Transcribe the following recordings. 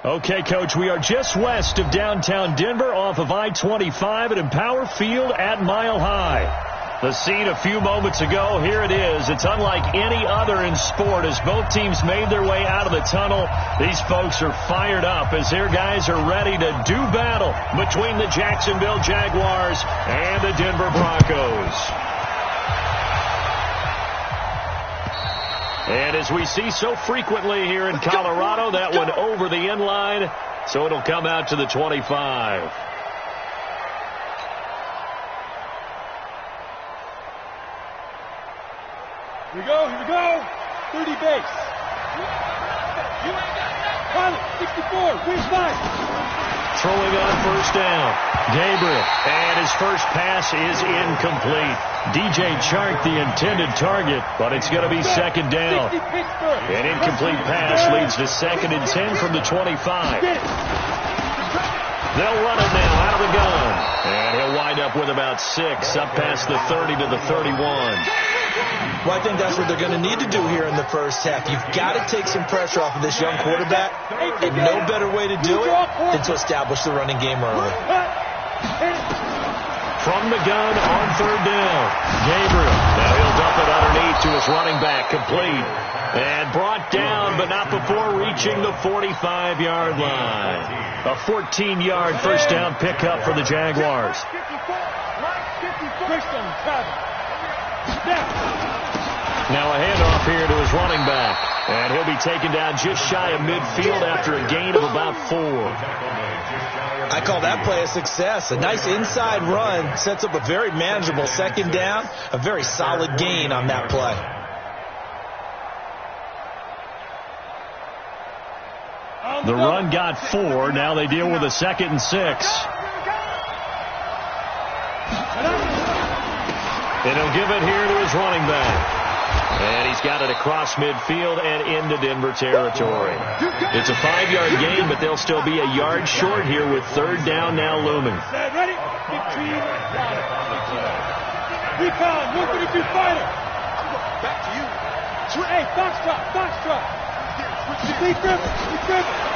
Okay, Coach, we are just west of downtown Denver off of I-25 at Empower Field at Mile High. The scene a few moments ago, here it is. It's unlike any other in sport as both teams made their way out of the tunnel. These folks are fired up as their guys are ready to do battle between the Jacksonville Jaguars and the Denver Broncos. And as we see so frequently here in Colorado, that one over the end line, so it'll come out to the 25. Here we go. 30 base. Pilot, 64, wing 5. Throwing on first down. Gabriel. And his first pass is incomplete. DJ Chark, the intended target, but it's going to be second down. An incomplete pass leads to 2nd and 10 from the 25. They'll run it now out of the gun. And he'll wind up with about 6, up past the 30 to the 31. Well, I think that's what they're going to need to do here in the first half. You've got to take some pressure off of this young quarterback, and no better way to do it than to establish the running game early. From the gun on third down, Gabriel. Now he'll dump it underneath to his running back, complete. And brought down, but not before reaching the 45-yard line. A 14-yard first down pickup for the Jaguars. Now a handoff here to his running back. And he'll be taken down just shy of midfield after a gain of about 4. I call that play a success. A nice inside run sets up a very manageable second down. A very solid gain on that play. The run got 4. Now they deal with a 2nd and 6. And he'll give it here to his running back. And he's got it across midfield and into Denver territory. It's a 5-yard gain, but they'll still be a yard short here with third down now looming. Ready? Recon, 132 fighter. Back to you. Hey, Foxtrot.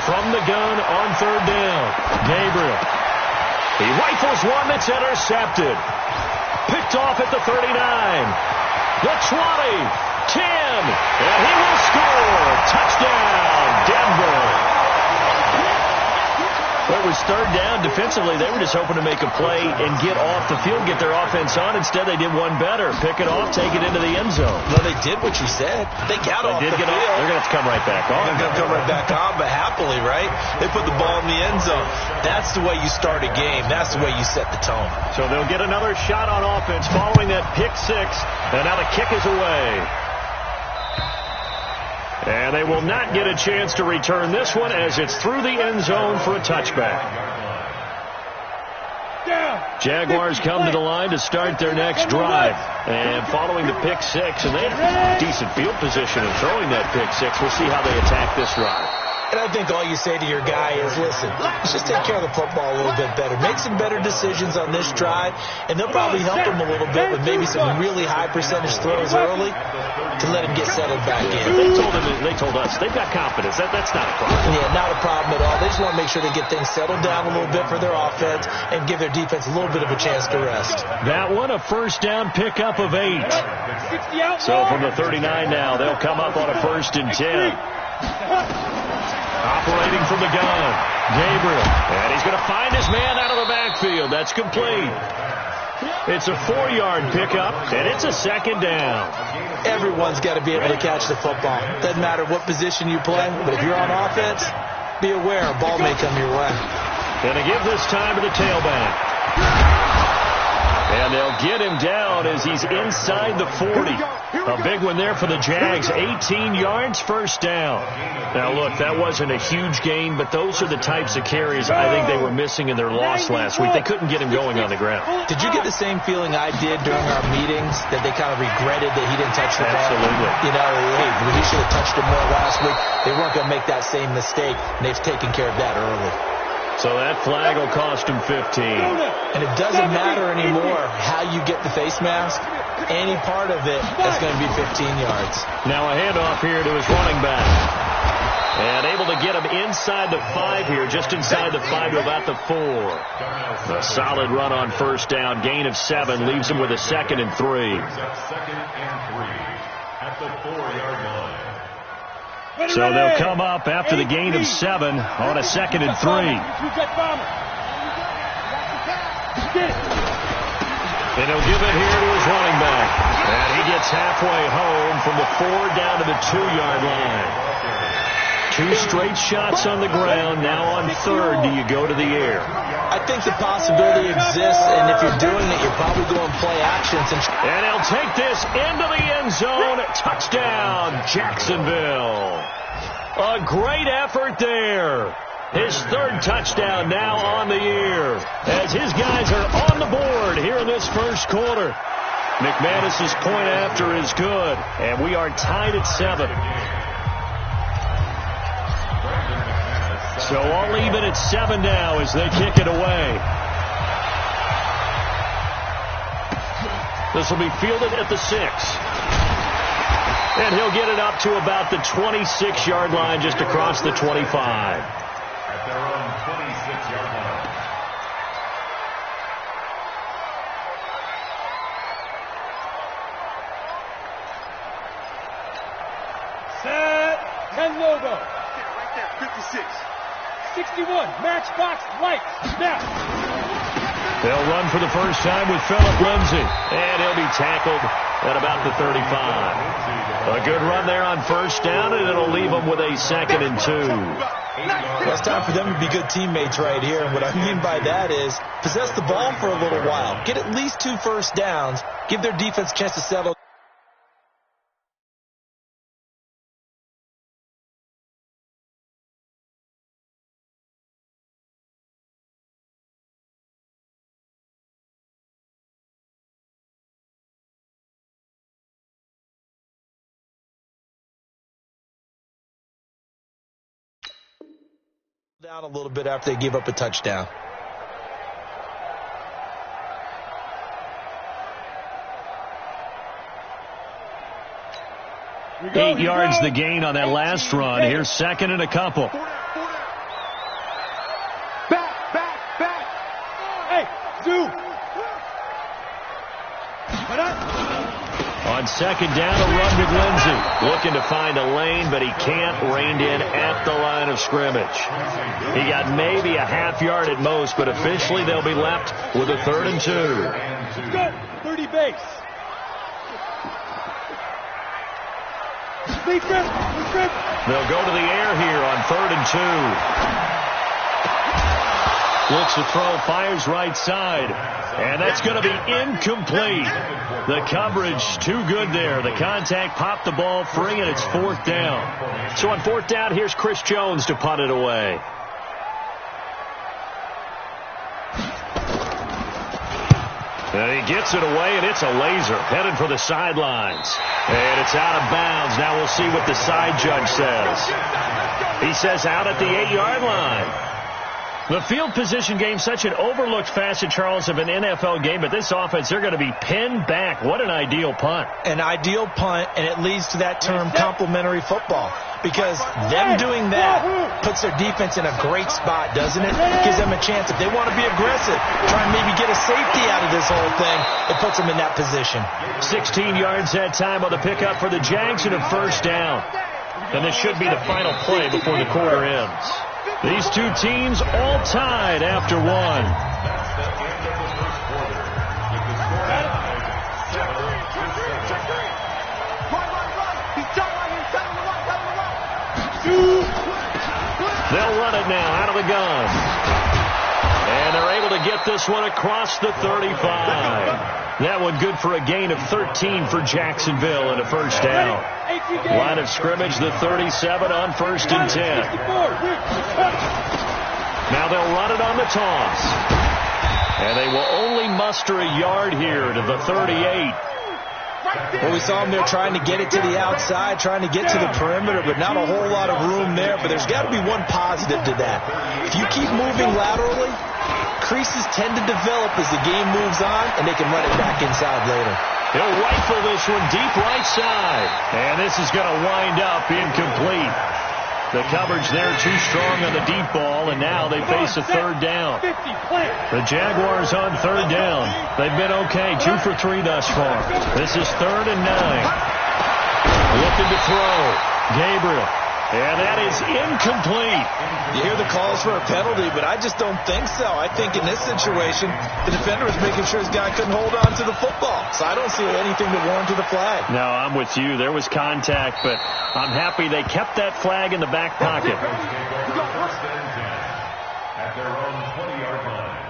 From the gun on third down, Gabriel. He rifles one that's intercepted. Picked off at the 39. The 20, 10, and he will score. Touchdown, Denver. Well, it was third down. Defensively, they were just hoping to make a play and get off the field, get their offense on. Instead, they did one better. Pick it off, take it into the end zone. Well, they did what you said. They got off the field. They're going to have to come right back on. They're going to come right back on, but happily, right? They put the ball in the end zone. That's the way you start a game. That's the way you set the tone. So they'll get another shot on offense following that pick 6. And now the kick is away. And they will not get a chance to return this one as it's through the end zone for a touchback. Jaguars come to the line to start their next drive. And following the pick 6, and they have decent field position in throwing that pick 6. We'll see how they attack this drive. And I think all you say to your guy is, listen, let's just take care of the football a little bit better. Make some better decisions on this drive, and they'll probably help him a little bit with maybe some really high percentage throws early to let him get settled back in. They told us they've got confidence. That's not a problem. Yeah, not a problem at all. They just want to make sure they get things settled down a little bit for their offense and give their defense a little bit of a chance to rest. That one, a first down pickup of 8. So from the 39 now, they'll come up on a 1st and 10. Operating from the gun, Gabriel. And he's going to find his man out of the backfield. That's complete. It's a 4-yard pickup, and it's a 2nd down. Everyone's got to be able to catch the football. Doesn't matter what position you play, but if you're on offense, be aware a ball may come your way. Going to give this time to the tailback. And they'll get him down as he's inside the 40. A big one there for the Jags. 18 yards, first down. Now, look, that wasn't a huge gain, but those are the types of carries I think they were missing in their loss last week. They couldn't get him going on the ground. Did you get the same feeling I did during our meetings, that they kind of regretted that he didn't touch the ball? Absolutely. You know, hey, he should have touched it more last week. They weren't going to make that same mistake, and they've taken care of that early. So that flag will cost him 15. And it doesn't matter anymore how you get the face mask. Any part of it, that's going to be 15 yards. Now a handoff here to his running back. And able to get him inside the 5 here, just inside the 5 to about the 4. A solid run on first down. Gain of 7 leaves him with a 2nd and 3. At the 4-yard line. So they'll come up after the gain of 7 on a 2nd and 3. And he'll give it here to his running back. And he gets halfway home from the 4 down to the 2-yard line. 2 straight shots on the ground. Now on 3rd, do you go to the air? I think the possibility exists, and if you're doing it, you're probably going play actions. And he'll take this into the end zone. Touchdown, Jacksonville. A great effort there. His 3rd touchdown now on the year, as his guys are on the board here in this first quarter. McManus's point after is good, and we are tied at 7. So all even at 7 now as they kick it away. This will be fielded at the 6. And he'll get it up to about the 26-yard line, just across the 25. At their own 26-yard line. Set. 10 logo. Right there, 56. 61. Matchbox lights. Snap. They'll run for the first time with Phillip Lindsay. And he'll be tackled at about the 35. A good run there on first down, and it'll leave them with a 2nd and 2. Well, it's time for them to be good teammates right here. And what I mean by that is possess the ball for a little while. Get at least 2 first downs. Give their defense a chance to settle. Down a little bit after they give up a touchdown. Go, 8 yards the gain on that last run. Here's 2nd and a couple. Back. Hey, Zoo. On 2nd down, a run with Lindsay. Looking to find a lane, but he can't. Reined in at the line of scrimmage. He got maybe a half yard at most, but officially they'll be left with a 3rd and 2. Go. 30 base. They'll go to the air here on 3rd and 2. Looks to throw, fires right side. And that's going to be incomplete. The coverage too good there. The contact popped the ball free, and it's 4th down. So on 4th down, here's Chris Jones to punt it away. And he gets it away, and it's a laser. Headed for the sidelines. And it's out of bounds. Now we'll see what the side judge says. He says out at the 8-yard line. The field position game, such an overlooked facet, Charles, of an NFL game, but this offense, they're going to be pinned back. What an ideal punt. An ideal punt, and it leads to that term complementary football. Because them doing that puts their defense in a great spot, doesn't it? Gives them a chance. If they want to be aggressive, try and maybe get a safety out of this whole thing, it puts them in that position. 16 yards that time on the pickup for the Jags and a first down. And this should be the final play before the quarter ends. These two teams all tied after 1. They'll run it now out of the gun. And they're able to get this one across the 35. That one good for a gain of 13 for Jacksonville and a first down. Line of scrimmage, the 37 on 1st and 10. Now they'll run it on the toss. And they will only muster a yard here to the 38. Well, we saw them there trying to get it to the outside, trying to get to the perimeter, but not a whole lot of room there. But there's got to be one positive to that. If you keep moving laterally, creases tend to develop as the game moves on, and they can run it back inside later. He'll rifle this one deep right side. And this is going to wind up incomplete. The coverage there too strong on the deep ball, and now they face a third down. The Jaguars on third down. They've been okay, 2 for 3 thus far. This is 3rd and 9. Looking to throw. Gabriel. And that is incomplete. You hear the calls for a penalty, but I just don't think so. I think in this situation, the defender was making sure his guy couldn't hold on to the football. So I don't see anything to warrant the flag. No, I'm with you. There was contact, but I'm happy they kept that flag in the back pocket. At their own 20-yard line.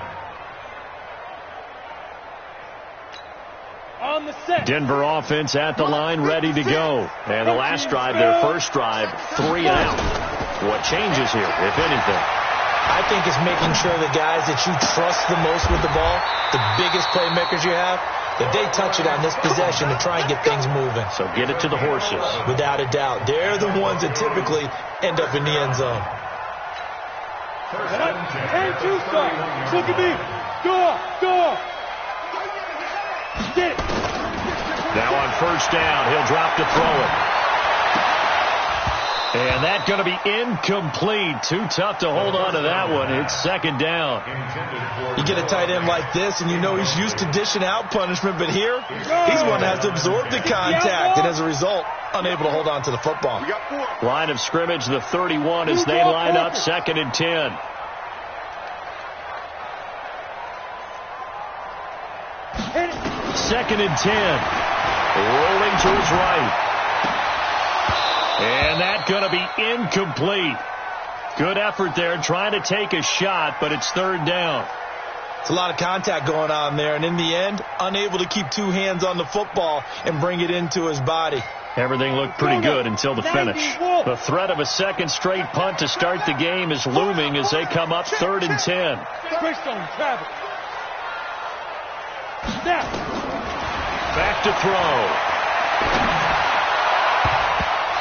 On the set. Denver offense at the line, ready to go. And the last drive, their first drive, 3 and out. What changes here, if anything? I think it's making sure the guys that you trust the most with the ball, the biggest playmakers you have, that they touch it on this possession to try and get things moving. So get it to the horses. Without a doubt. They're the ones that typically end up in the end zone. And 2 start. Look at me. Go. Get it. Now on first down, he'll drop to throw it. And that's going to be incomplete. Too tough to hold on to that one. It's 2nd down. You get a tight end like this, and you know he's used to dishing out punishment, but here, he's one that has to absorb the contact, and as a result, unable to hold on to the football. Line of scrimmage, the 31, as they line up 2nd and 10. Second and 10. Rolling to his right. And that's going to be incomplete. Good effort there, trying to take a shot, but it's 3rd down. It's a lot of contact going on there, and in the end, unable to keep 2 hands on the football and bring it into his body. Everything looked pretty good until the finish. The threat of a second straight punt to start the game is looming as they come up 3rd and 10. Back to throw.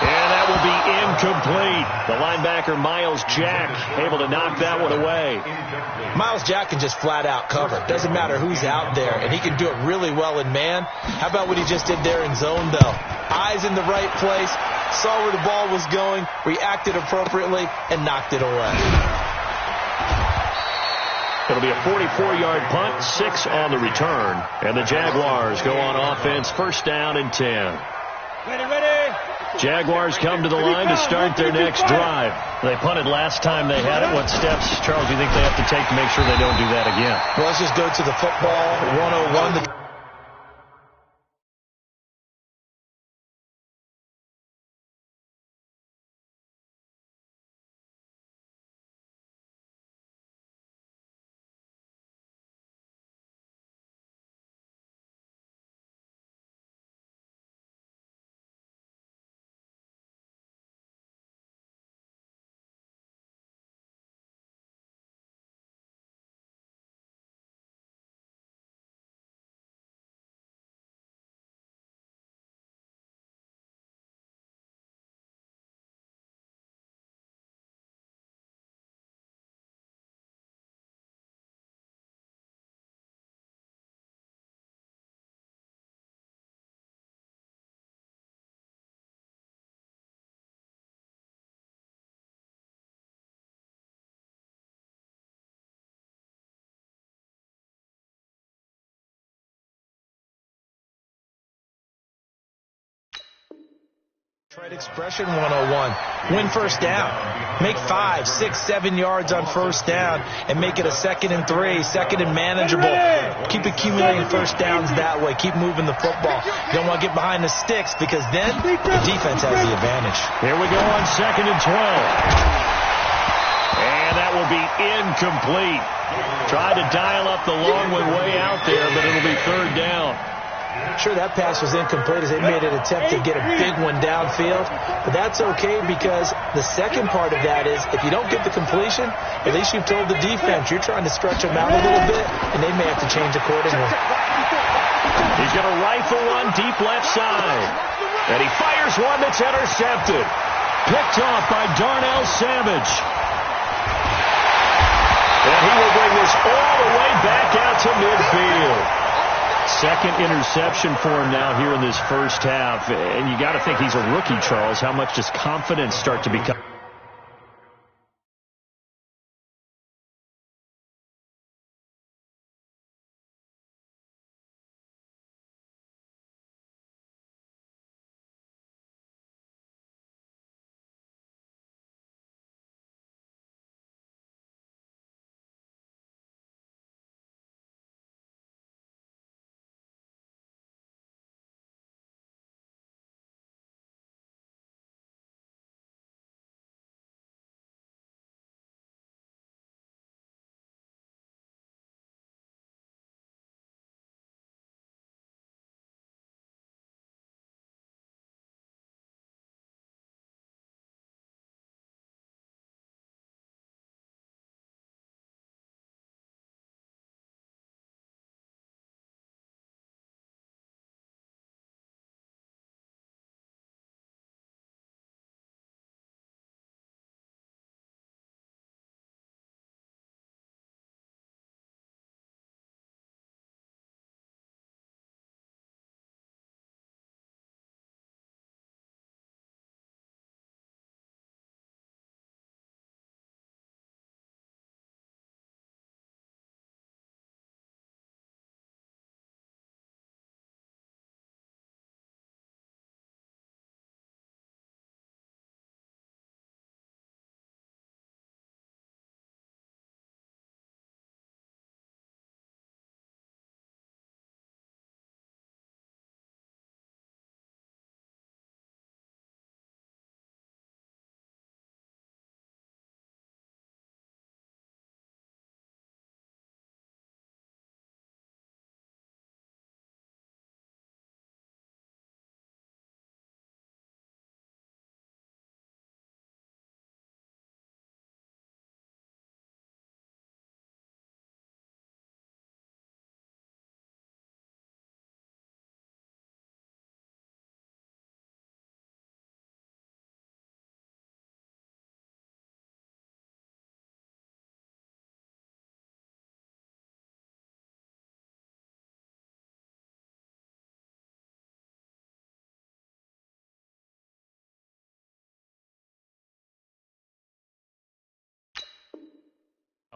And that will be incomplete. The linebacker, Miles Jack, able to knock that one away. Miles Jack can just flat out cover. Doesn't matter who's out there, and he can do it really well in man. How about what he just did there in zone, though? Eyes in the right place, saw where the ball was going, reacted appropriately, and knocked it away. It'll be a 44-yard punt, 6 on the return. And the Jaguars go on offense, 1st down and 10. Ready. Jaguars come to the line to start their next drive. They punted last time they had it. What steps, Charles, do you think they have to take to make sure they don't do that again? Well, let's just go to the football 101. Trade expression 101. Win first down. Make 5, 6, 7 yards on first down and make it a 2nd and 3, 2nd and manageable. Keep accumulating first downs that way. Keep moving the football. You don't want to get behind the sticks because then the defense has the advantage. Here we go on 2nd and 12. And that will be incomplete. Tried to dial up the long one way out there, but it'll be 3rd down. Sure, that pass was incomplete as they made an attempt to get a big one downfield. But that's okay because the second part of that is if you don't get the completion, at least you've told the defense you're trying to stretch them out a little bit, and they may have to change accordingly. He's going to rifle one deep left side. And he fires one that's intercepted. Picked off by Darnell Savage. And he will bring this all the way back out to midfield. Second interception for him now here in this first half. And you got to think he's a rookie, Charles. How much does confidence start to become?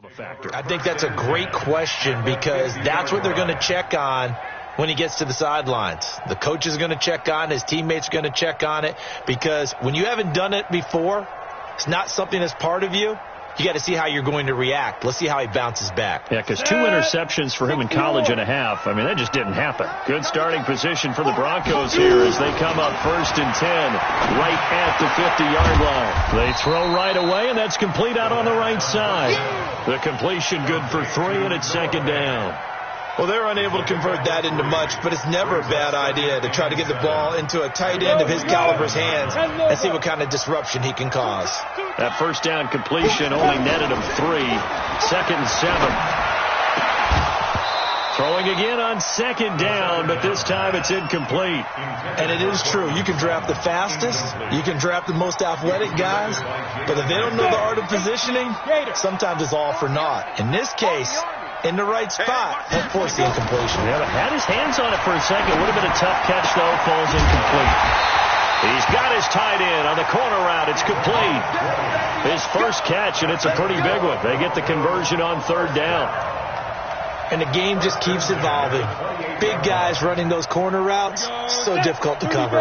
factor? I think that's a great question because that's what they're going to check on when he gets to the sidelines. The coach is going to check on it. His teammates are going to check on it because when you haven't done it before, it's not something that's part of you. You got to see how you're going to react. Let's see how he bounces back. Yeah, because 2 interceptions for him in college and a half. I mean, that just didn't happen. Good starting position for the Broncos here as they come up 1st and 10 right at the 50-yard line. They throw right away, and that's complete out on the right side. The completion good for 3, and it's 2nd down. Well, they're unable to convert that into much, but it's never a bad idea to try to get the ball into a tight end of his caliber's hands and see what kind of disruption he can cause. That 1st down completion only netted him 3. 2nd and 7. Throwing again on 2nd down, but this time it's incomplete. And it is true. You can draft the fastest. You can draft the most athletic guys. But if they don't know the art of positioning, sometimes it's all for naught. In this case, in the right spot, he'll force the incompletion. Yeah, had his hands on it for a second. Would have been a tough catch, though. Falls incomplete. He's got his tight end on the corner route. It's complete. His first catch, and it's a pretty big one. They get the conversion on 3rd down. And the game just keeps evolving. Big guys running those corner routes, so difficult to cover.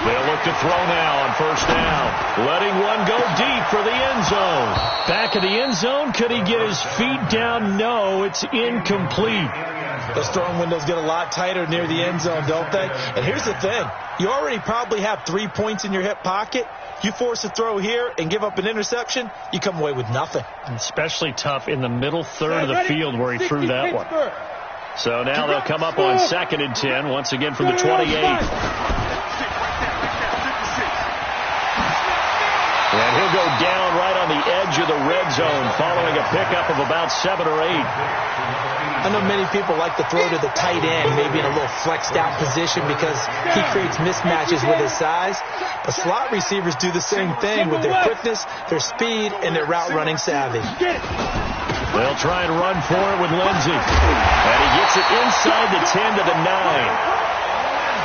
They'll look to throw now on 1st down. Letting one go deep for the end zone. Back of the end zone. Could he get his feet down? No, it's incomplete. Those throwing windows get a lot tighter near the end zone, don't they? And here's the thing. You already probably have 3 points in your hip pocket. You force a throw here and give up an interception, you come away with nothing. Especially tough in the middle third of the field where he threw that one. So now they'll come up on 2nd and 10, once again from the 28. And he'll go down right on the edge of the red zone following a pickup of about 7 or 8. I know many people like to throw to the tight end, maybe in a little flexed out position because he creates mismatches with his size. But slot receivers do the same thing with their quickness, their speed, and their route running savvy. They'll try and run for it with Lindsey. And he gets it inside the 10 to the 9.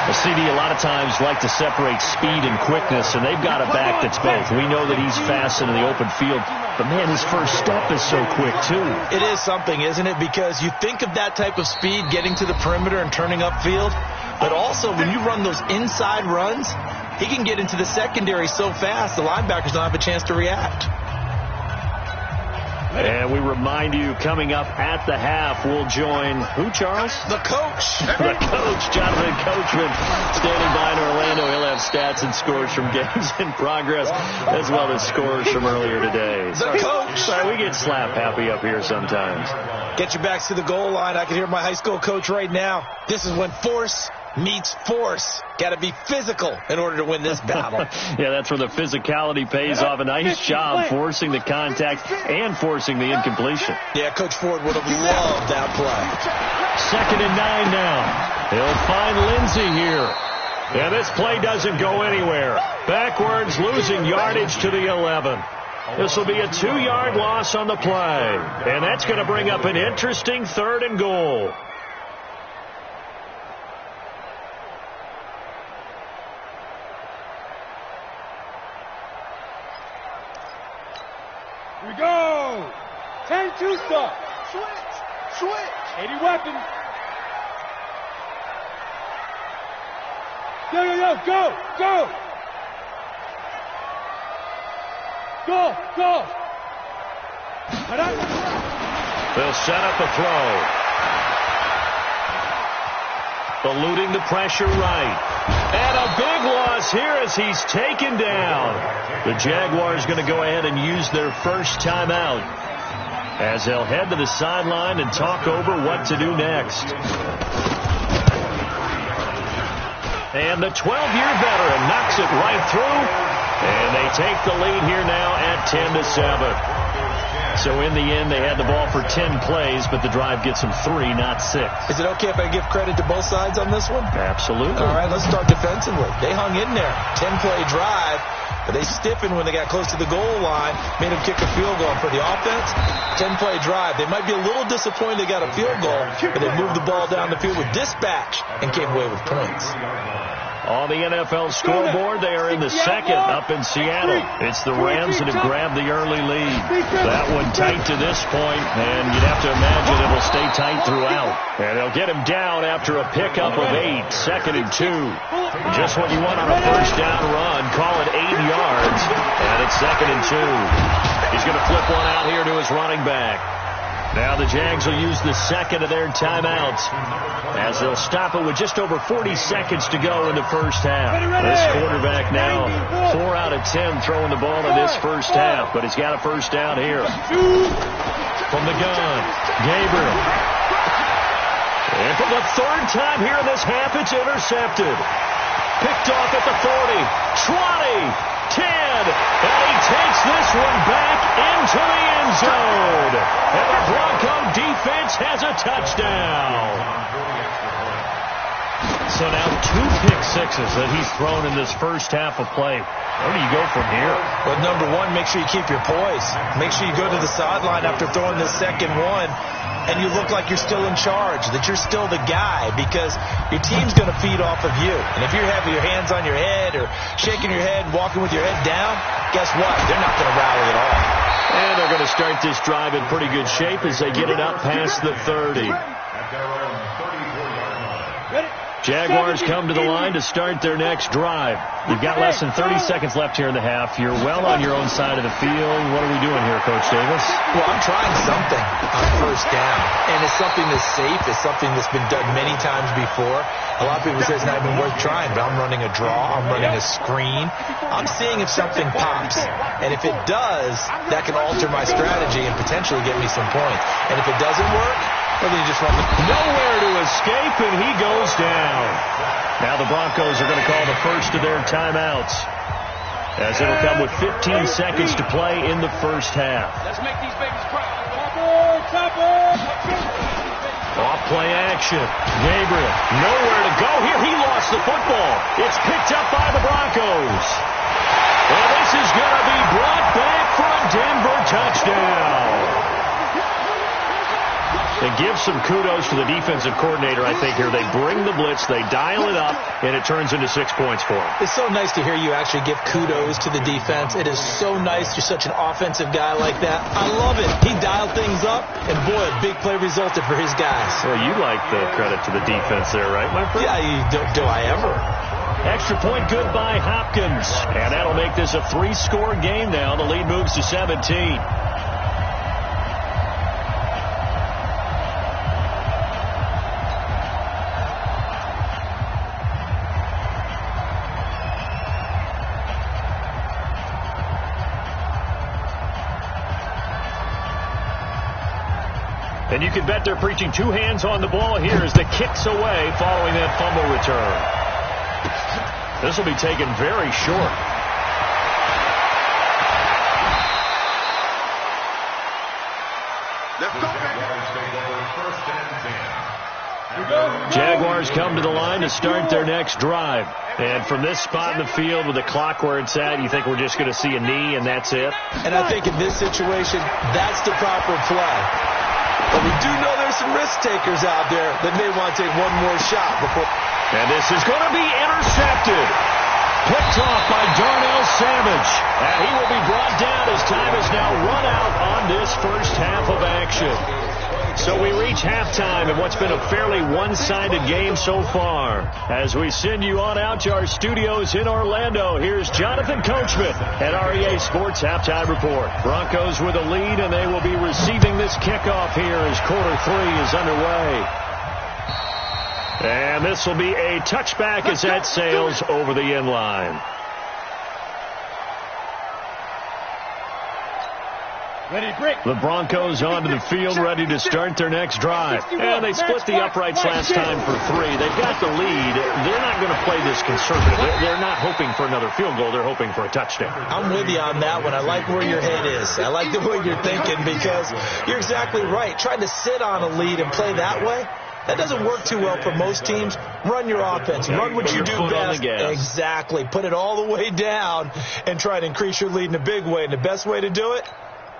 The CD a lot of times like to separate speed and quickness, and they've got a back that's both. We know that he's fast in the open field, but, man, his first step is so quick, too. It is something, isn't it? Because you think of that type of speed getting to the perimeter and turning upfield, but also when you run those inside runs, he can get into the secondary so fast the linebackers don't have a chance to react. And we remind you, coming up at the half, we'll join who, Charles? The coach. The coach, Jonathan Coachman, standing by in Orlando. He'll have stats and scores from games in progress, as well as scores from earlier today. The coach. Sorry, we get slap happy up here sometimes. Get your backs to the goal line. I can hear my high school coach right now. This is when force meets force. Got to be physical in order to win this battle. Yeah, that's where the physicality pays off. A nice job forcing the contact and forcing the incompletion. Yeah, Coach Ford would have loved that play. 2nd and 9 now. He'll find Lindsey here. And this play doesn't go anywhere. Backwards, losing yardage to the 11. This will be a 2-yard loss on the play. And that's going to bring up an interesting 3rd and goal. Here we go. 10-2 start. Switch. 80 weapons. Go. Go. They'll set up a throw. Eluding the pressure right. And a big loss here as he's taken down. The Jaguars going to go ahead and use their first timeout as they'll head to the sideline and talk over what to do next. And the 12-year veteran knocks it right through. And they take the lead here now at 10-7. So in the end, they had the ball for 10 plays, but the drive gets them 3, not 6. Is it okay if I give credit to both sides on this one? Absolutely. All right, let's start defensively. They hung in there. 10-play drive, but they stiffened when they got close to the goal line, made them kick a field goal. For the offense, 10-play drive. They might be a little disappointed they got a field goal, but they moved the ball down the field with dispatch and came away with points. On the NFL scoreboard, they are in the second up in Seattle. It's the Rams that have grabbed the early lead. That one tight to this point, and you'd have to imagine it'll stay tight throughout. And they'll get him down after a pickup of 8, 2nd and 2. Just what you want on a first down run. Call it 8 yards, and it's 2nd and 2. He's going to flip one out here to his running back. Now the Jags will use the second of their timeouts as they'll stop it with just over 40 seconds to go in the first half. This quarterback now 4 out of 10 throwing the ball in this first half, but he's got a first down here. From the gun, Gabriel. And for the third time here in this half, it's intercepted. Picked off at the 40, 20. 10, and he takes this one back into the end zone. And the Bronco defense has a touchdown. So now 2 pick sixes that he's thrown in this first half of play. Where do you go from here? Well, number one, make sure you keep your poise. Make sure you go to the sideline after throwing the second one, and you look like you're still in charge, that you're still the guy, because your team's going to feed off of you. And if you're having your hands on your head or shaking your head and walking with your head down, guess what? They're not going to rally at all. And they're going to start this drive in pretty good shape as they get it up past the 30. Jaguars come to the line to start their next drive. You've got less than 30 seconds left here in the half. You're well on your own side of the field. What are we doing here, Coach Davis? Well, I'm trying something on first down, and it's something that's safe. It's something that's been done many times before. A lot of people say it's not even worth trying, but I'm running a draw. I'm running a screen. I'm seeing if something pops, and if it does, that can alter my strategy and potentially get me some points. And if it doesn't work, well, then you just run the... Nowhere to escape, and he goes down. Now the Broncos are going to call the first of their timeouts, as it'll come with 15 seconds to play in the first half. Let's make these babies cry. Off play action. Gabriel, nowhere to go here. He lost the football. It's picked up by the Broncos. And this is going to be brought back for a Denver touchdown. They give some kudos to the defensive coordinator, I think, here. They bring the blitz, they dial it up, and it turns into 6 points for them. It's so nice to hear you actually give kudos to the defense. It is so nice. You're such an offensive guy like that. I love it. He dialed things up, and boy, a big play resulted for his guys. Well, you like the credit to the defense there, right, my friend? Yeah, do I ever? Extra point good by Hopkins. And that'll make this a 3-score game now. The lead moves to 17. And you can bet they're preaching 2 hands on the ball here as the kick's away following that fumble return. This will be taken very short. Jaguars come to the line to start their next drive. And from this spot in the field with the clock where it's at, you think we're just going to see a knee and that's it? And I think in this situation, that's the proper play. But we do know there's some risk takers out there that may want to take one more shot before. And this is going to be intercepted. Picked off by Darnell Savage. And he will be brought down as time is now run out on this first half of action. So we reach halftime in what's been a fairly one-sided game so far. As we send you on out to our studios in Orlando, here's Jonathan Coachman at REA Sports Halftime Report. Broncos with a lead, and they will be receiving this kickoff here as quarter 3 is underway. And this will be a touchback as that sails over the end line. The Broncos onto the field, ready to start their next drive. And they split the uprights last time for 3. They've got the lead. They're not going to play this conservative. They're not hoping for another field goal. They're hoping for a touchdown. I'm with you on that one. I like where your head is. I like the way you're thinking, because you're exactly right. Trying to sit on a lead and play that way, that doesn't work too well for most teams. Run your offense. Run what you do best. Exactly. Put it all the way down and try to increase your lead in a big way. And the best way to do it,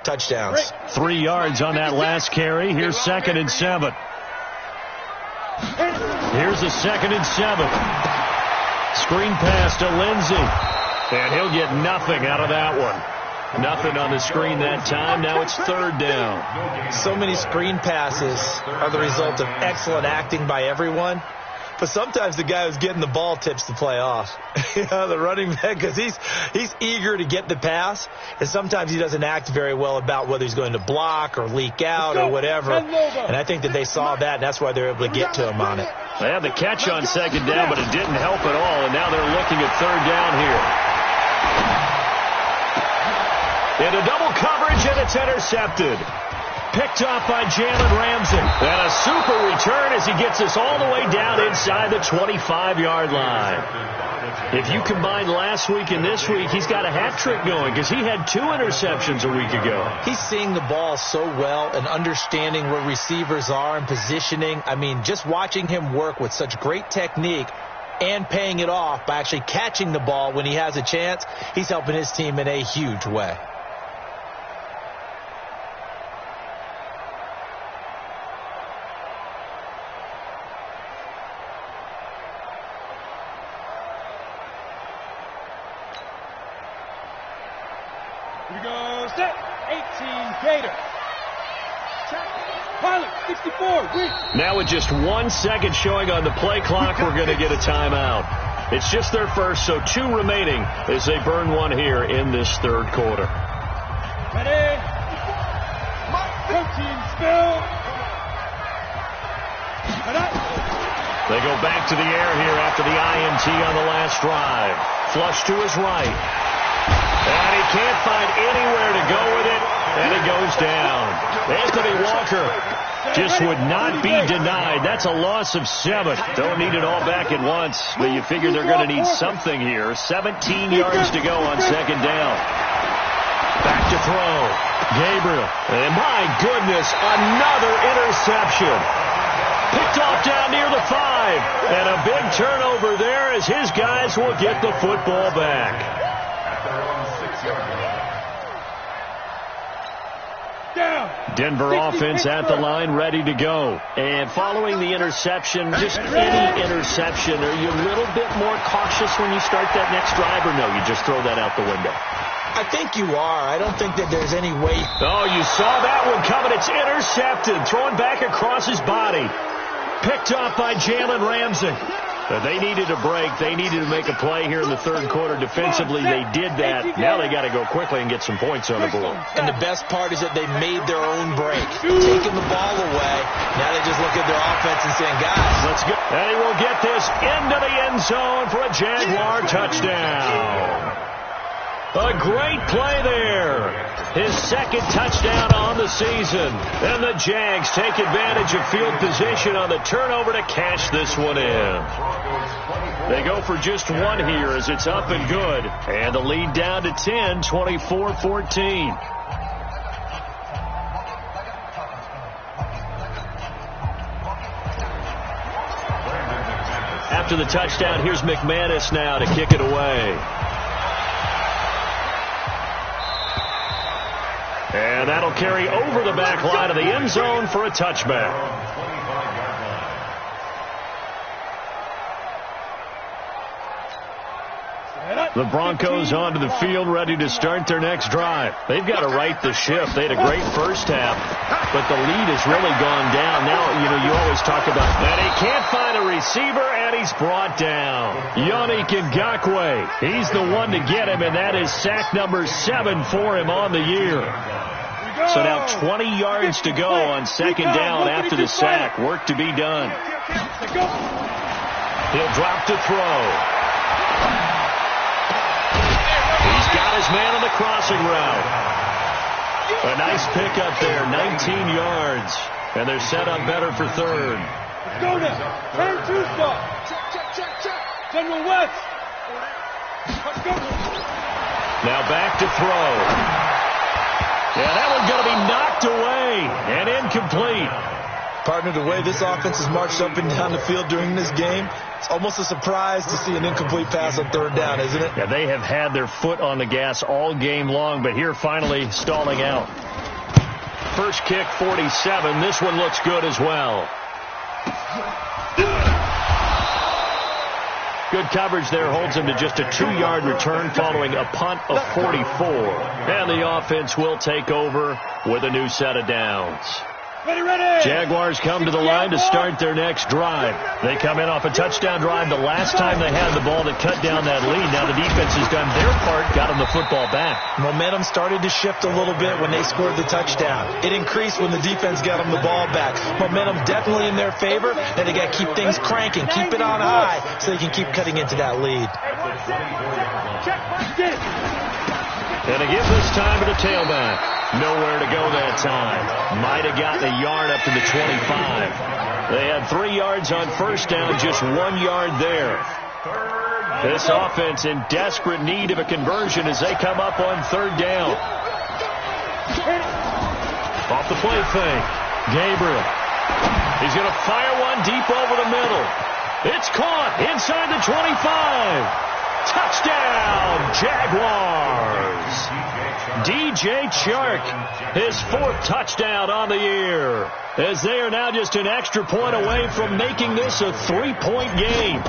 touchdowns. 3 yards on that last carry. Here's 2nd and 7. Here's a 2nd and 7. Screen pass to Lindsey. And he'll get nothing out of that one. Nothing on the screen that time. Now it's third down. So many screen passes are the result of excellent acting by everyone. But sometimes the guy who's getting the ball tips the play off. The running back, because he's eager to get the pass, and sometimes he doesn't act very well about whether he's going to block or leak out or whatever. And I think that they saw that, and that's why they're able to get to him on it. They had the catch on second down, but it didn't help at all, and now they're looking at third down here. Into double coverage, and it's intercepted. Picked off by Jalen Ramsey. And a super return as he gets us all the way down inside the 25-yard line. If you combine last week and this week, he's got a hat trick going because he had 2 interceptions a week ago. He's seeing the ball so well and understanding where receivers are and positioning. I mean, just watching him work with such great technique and paying it off by actually catching the ball when he has a chance, he's helping his team in a huge way. Here we go, set, 18, Gator. Pilot, 64, win. Now with just 1 second showing on the play clock, we're going to get a timeout. It's just their first, so 2 remaining as they burn one here in this third quarter. Ready? 13, spill. They go back to the air here after the INT on the last drive. Flush to his right. And he can't find anywhere to go with it, and it goes down. Anthony Walker just would not be denied. That's a loss of 7. Don't need it all back at once, but you figure they're going to need something here. 17 yards to go on second down. Back to throw. Gabriel. And my goodness, another interception. Picked off down near the 5. And a big turnover there as his guys will get the football back. Denver offense at the line, ready to go. And following the interception, just any interception, are you a little bit more cautious when you start that next drive, or no, you just throw that out the window? I think you are. I don't think that there's any way. Oh, you saw that one coming. It's intercepted. Thrown back across his body. Picked off by Jalen Ramsey. But they needed a break. They needed to make a play here in the third quarter. Defensively, they did that. Now they got to go quickly and get some points on the board. And the best part is that they made their own break, taking the ball away. Now they just look at their offense and saying, guys, let's go. And he will get this into the end zone for a Jaguar touchdown. A great play there. His second touchdown on the season. And the Jags take advantage of field position on the turnover to cash this one in. They go for just 1 here as it's up and good. And the lead down to 10, 24-14. After the touchdown, here's McManus now to kick it away. And that'll carry over the back line of the end zone for a touchback. The Broncos onto the field, ready to start their next drive. They've got to right the ship. They had a great first half, but the lead has really gone down. Now, you always talk about that. He can't find a receiver, and he's brought down. Yannick Ngakoue, he's the one to get him, and that is sack number 7 for him on the year. So now 20 yards to go on second down after the sack. Work to be done. He'll drop to throw. He's got his man on the crossing route. A nice pickup there, 19 yards. And they're set up better for third. Let's go now. 10-2 stop. Check. General West. Let's go. Now back to throw. Yeah, that one's going to be knocked away and incomplete. Partner, the way this offense has marched up and down the field during this game, it's almost a surprise to see an incomplete pass on third down, isn't it? Yeah, they have had their foot on the gas all game long, but here finally stalling out. First kick, 47. This one looks good as well. Good coverage there holds him to just a 2-yard return following a punt of 44. And the offense will take over with a new set of downs. Jaguars come to the line to start their next drive. They come in off a touchdown drive the last time they had the ball that cut down that lead. Now the defense has done their part, got them the football back. Momentum started to shift a little bit when they scored the touchdown. It increased when the defense got them the ball back. Momentum definitely in their favor. Now they got to keep things cranking, keep it on high so they can keep cutting into that lead. And a give this time to the tailback. Nowhere to go that time. Might have gotten a yard up to the 25. They had 3 yards on first down, just 1 yard there. This offense in desperate need of a conversion as they come up on third down. Off the play fake. Gabriel. He's going to fire one deep over the middle. It's caught inside the 25. Touchdown, Jaguars. DJ Chark, his 4th touchdown on the year, as they are now just an extra point away from making this a 3-point game.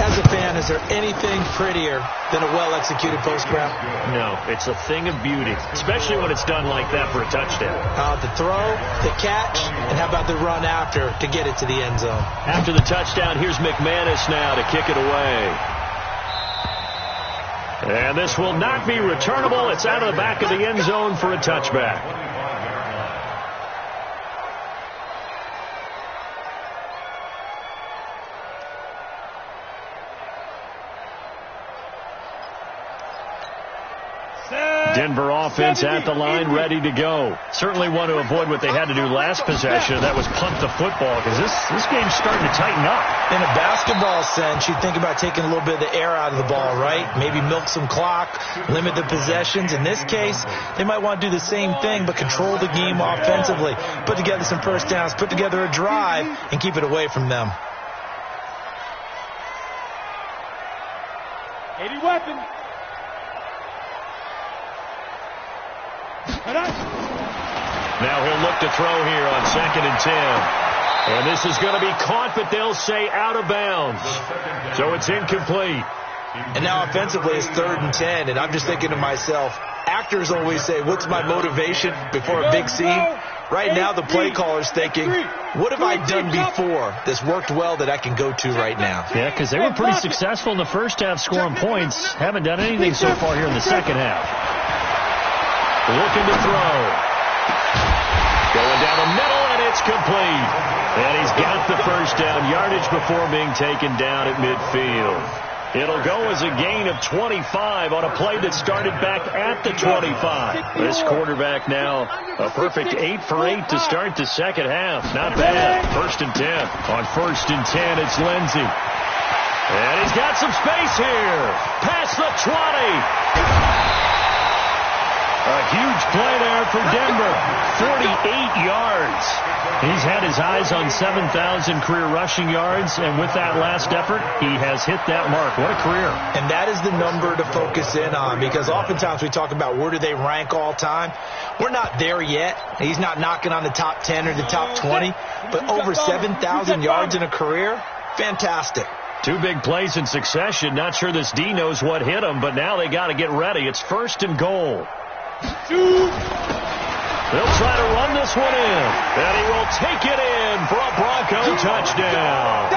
As a fan, is there anything prettier than a well-executed post grab? No, it's a thing of beauty, especially when it's done like that for a touchdown. The throw, the catch, and how about the run after to get it to the end zone? After the touchdown, here's McManus now to kick it away. And this will not be returnable. It's out of the back of the end zone for a touchback. Denver offense at the line, ready to go. Certainly want to avoid what they had to do last possession. That was punt the football, because this game's starting to tighten up. In a basketball sense, you think about taking a little bit of the air out of the ball, right? Maybe milk some clock, limit the possessions. In this case, they might want to do the same thing, but control the game offensively. Put together some first downs, put together a drive, and keep it away from them. 80 weapon. Now he'll look to throw here on 2nd and 10. And this is going to be caught, but they'll say out of bounds. So it's incomplete. And now offensively it's 3rd and 10. And I'm just thinking to myself, actors always say, what's my motivation before a big scene? Right now the play caller's thinking, what have I done before that's worked well that I can go to right now? Yeah, because they were pretty successful in the first half scoring points. Haven't done anything so far here in the second half. Looking to throw. Going down the middle, and it's complete. And he's got the first down yardage before being taken down at midfield. It'll go as a gain of 25 on a play that started back at the 25. This quarterback now a perfect 8 for 8 to start the second half. Not bad. 1st and 10. On 1st and 10, it's Lindsey. And he's got some space here. Past the 20. A huge play there for Denver. 48 yards. He's had his eyes on 7,000 career rushing yards, and with that last effort, he has hit that mark. What a career. And that is the number to focus in on, because oftentimes we talk about where do they rank all time. We're not there yet. He's not knocking on the top 10 or the top 20, but over 7,000 yards in a career, fantastic. 2 big plays in succession. Not sure this D knows what hit him, but now they got to get ready. It's 1st and goal. They'll try to run this one in, and he will take it in for a Bronco touchdown.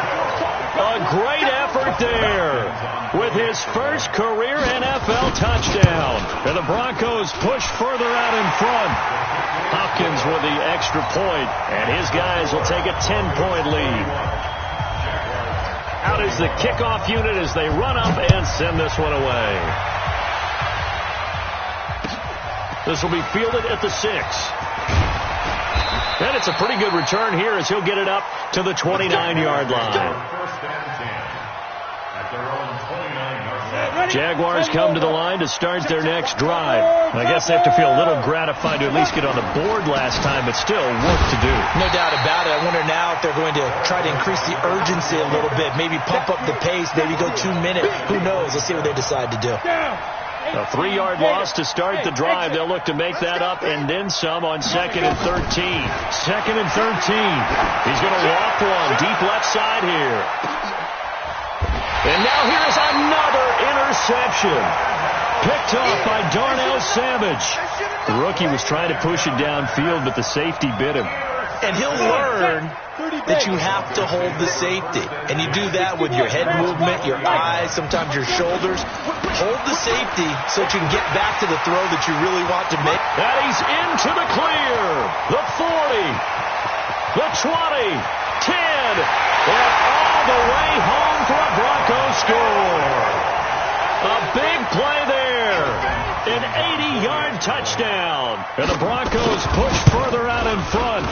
A great effort there with his first career NFL touchdown. And the Broncos push further out in front. Hopkins with the extra point, and his guys will take a 10-point lead. Out is the kickoff unit as they run up and send this one away. This will be fielded at the 6. And it's a pretty good return here as he'll get it up to the 29-yard line. Jaguars come to the line to start their next drive. I guess they have to feel a little gratified to at least get on the board last time, but still work to do. No doubt about it. I wonder now if they're going to try to increase the urgency a little bit, maybe pump up the pace, maybe go 2 minutes. Who knows? Let's see what they decide to do. A 3-yard loss to start the drive. They'll look to make that up and then some on 2nd and 13. 2nd and 13. He's going to walk one deep left side here. And now here is another interception. Picked off by Darnell Savage. The rookie was trying to push it downfield, but the safety bit him. And he'll learn that you have to hold the safety. And you do that with your head movement, your eyes, sometimes your shoulders. Hold the safety so that you can get back to the throw that you really want to make. And he's into the clear. The 40, the 20, 10, and all the way home for a Broncos score. A big play there. An 80-yard touchdown. And the Broncos push further out in front.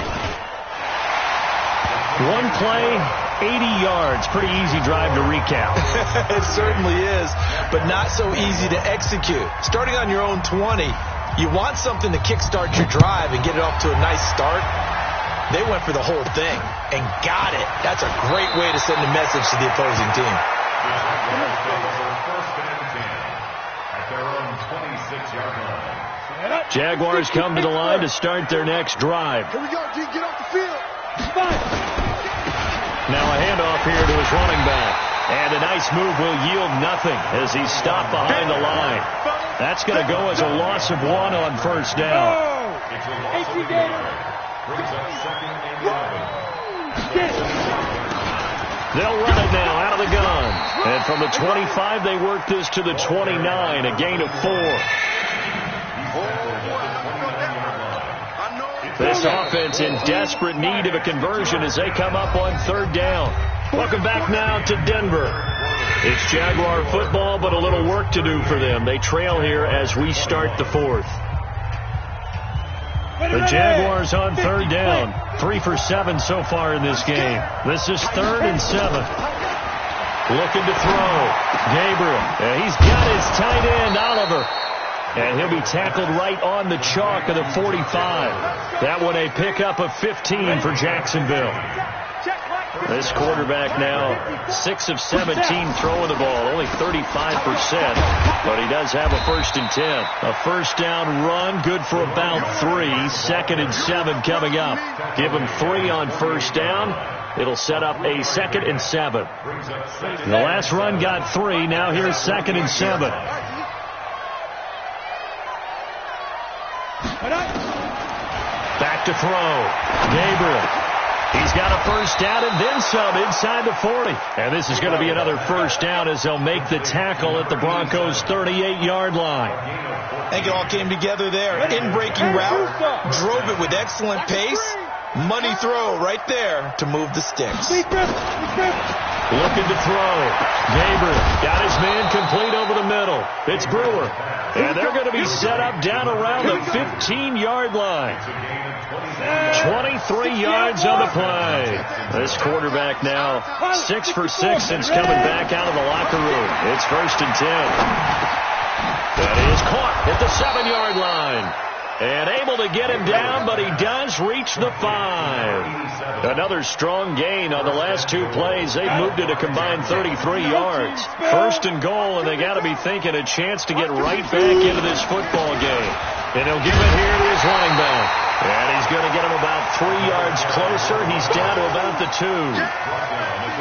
One play, 80 yards. Pretty easy drive to recap. It certainly is, but not so easy to execute. Starting on your own 20, you want something to kickstart your drive and get it off to a nice start. They went for the whole thing and got it. That's a great way to send a message to the opposing team. Jaguars come to the line to start their next drive. Here we go, G. Get off the field. Now a handoff here to his running back. And a nice move will yield nothing as he's stopped behind the line. That's going to go as a loss of 1 on first down. They'll run it now out of the gun. And from the 25, they work this to the 29, a gain of 4. This offense in desperate need of a conversion as they come up on third down. Welcome back now to Denver. It's Jaguar football, but a little work to do for them. They trail here as we start the fourth. The Jaguars on third down. 3 for 7 so far in this game. This is 3rd and 7. Looking to throw. Gabriel. And he's got his tight end, Oliver. And he'll be tackled right on the chalk of the 45. That one a pickup of 15 for Jacksonville. This quarterback now 6 of 17 throwing the ball, only 35%, but he does have a 1st and 10. A first down run, good for about 3. 2nd and 7 coming up. Give him 3 on first down. It'll set up a 2nd and 7. The last run got 3. Now here's 2nd and 7. Back to throw. Gabriel. He's got a first down and then some inside the 40. And this is going to be another first down as they'll make the tackle at the Broncos' 38-yard line. I think it all came together there. In-breaking route. Drove it with excellent pace. Money throw right there to move the sticks. Looking to throw. Gabriel got his man complete over the middle. It's Brewer. And they're going to be set up down around the 15-yard line. 23 yards on the play. This quarterback now 6 for 6 since coming back out of the locker room. It's 1st and 10. That is caught at the 7-yard line. And able to get him down, but he does reach the 5. Another strong gain on the last 2 plays. They've moved it a combined 33 yards. 1st and goal, and they got to be thinking a chance to get right back into this football game. And he'll give it here to his running back. And he's going to get him about 3 yards closer. He's down to about the 2.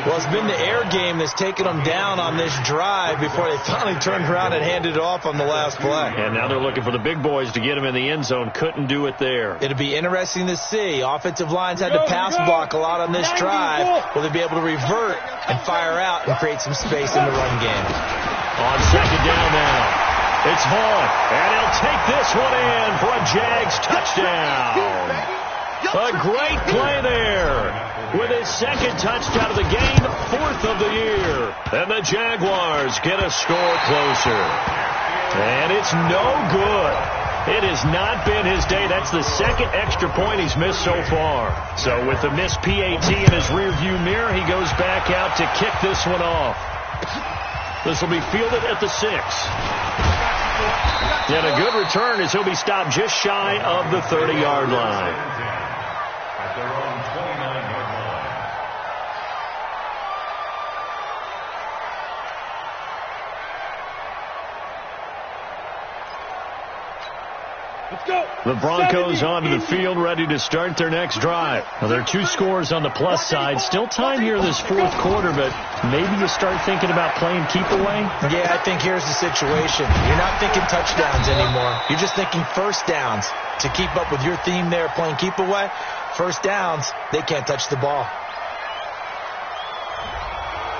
Well, it's been the air game that's taken them down on this drive before they finally turned around and handed it off on the last play. And now they're looking for the big boys to get him in the end zone. Couldn't do it there. It'll be interesting to see. Offensive lines had to pass block a lot on this drive. Will they be able to revert and fire out and create some space in the run game? On 2nd down now. It's Vaughn, and he'll take this one in for a Jags touchdown. A great play there with his 2nd touchdown of the game, 4th of the year. And the Jaguars get a score closer. And it's no good. It has not been his day. That's the 2nd extra point he's missed so far. So with the missed PAT in his rearview mirror, he goes back out to kick this one off. This will be fielded at the 6. And a good return as he'll be stopped just shy of the 30-yard line. At their own 29-yard line. Let's go. The Broncos onto the field, ready to start their next drive. Now, there are 2 scores on the plus side. Still time here this fourth quarter, but maybe you start thinking about playing keep away? Yeah, I think here's the situation. You're not thinking touchdowns anymore. You're just thinking first downs. To keep up with your theme there, playing keep away, first downs, they can't touch the ball.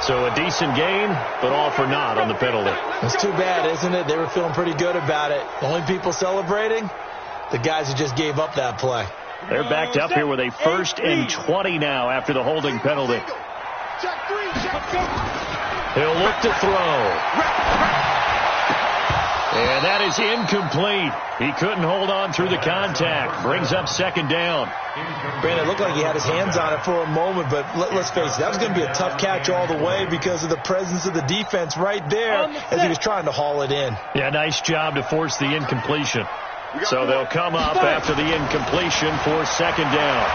So a decent gain, but all for naught on the penalty. It's too bad, isn't it? They were feeling pretty good about it. Only people celebrating, the guys who just gave up that play. They're backed up here with a 1st and 20 now after the holding penalty. He'll look to throw. And that is incomplete. He couldn't hold on through the contact. Brings up 2nd down. Brandon, it looked like he had his hands on it for a moment, but let's face it, that was going to be a tough catch all the way because of the presence of the defense right there as he was trying to haul it in. Yeah, nice job to force the incompletion. So they'll come up after the incompletion for 2nd down.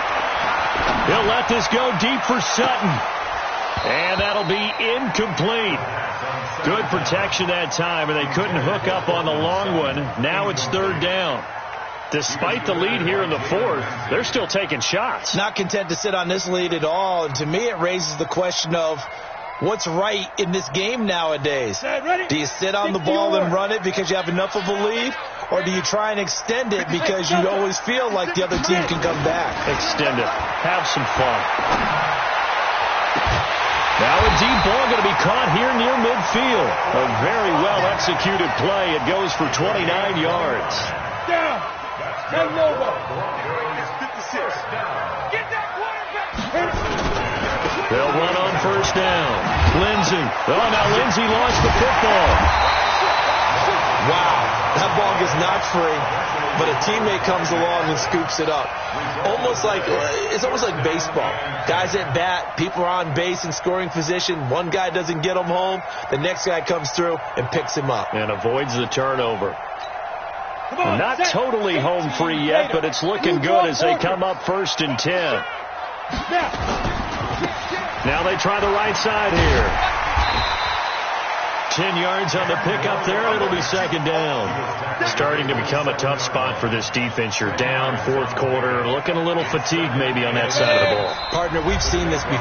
He'll let this go deep for Sutton. And that'll be incomplete. Good protection that time, and they couldn't hook up on the long one. Now it's 3rd down. Despite the lead here in the 4th, they're still taking shots. Not content to sit on this lead at all. And to me, it raises the question of what's right in this game nowadays. Do you sit on the ball and run it because you have enough of a lead? Or do you try and extend it because you always feel like the other team can come back? Extend it. Have some fun. Now a deep ball going to be caught here near midfield. A very well-executed play. It goes for 29 yards. Down. Head over. 56. Get that quarterback. They'll run on 1st down. Lindsey. Oh, now Lindsey lost the football. Wow. That ball gets knocked free, but a teammate comes along and scoops it up. It's almost like baseball. Guys at bat, people are on base in scoring position. One guy doesn't get him home. The next guy comes through and picks him up. And avoids the turnover. Not totally home free yet, but it's looking good as they come up 1st and 10. Now they try the right side here. 10 yards on the pickup there. It'll be 2nd down. Starting to become a tough spot for this defense. You're down 4th quarter. Looking a little fatigued maybe on that side of the ball. Partner, we've seen this before.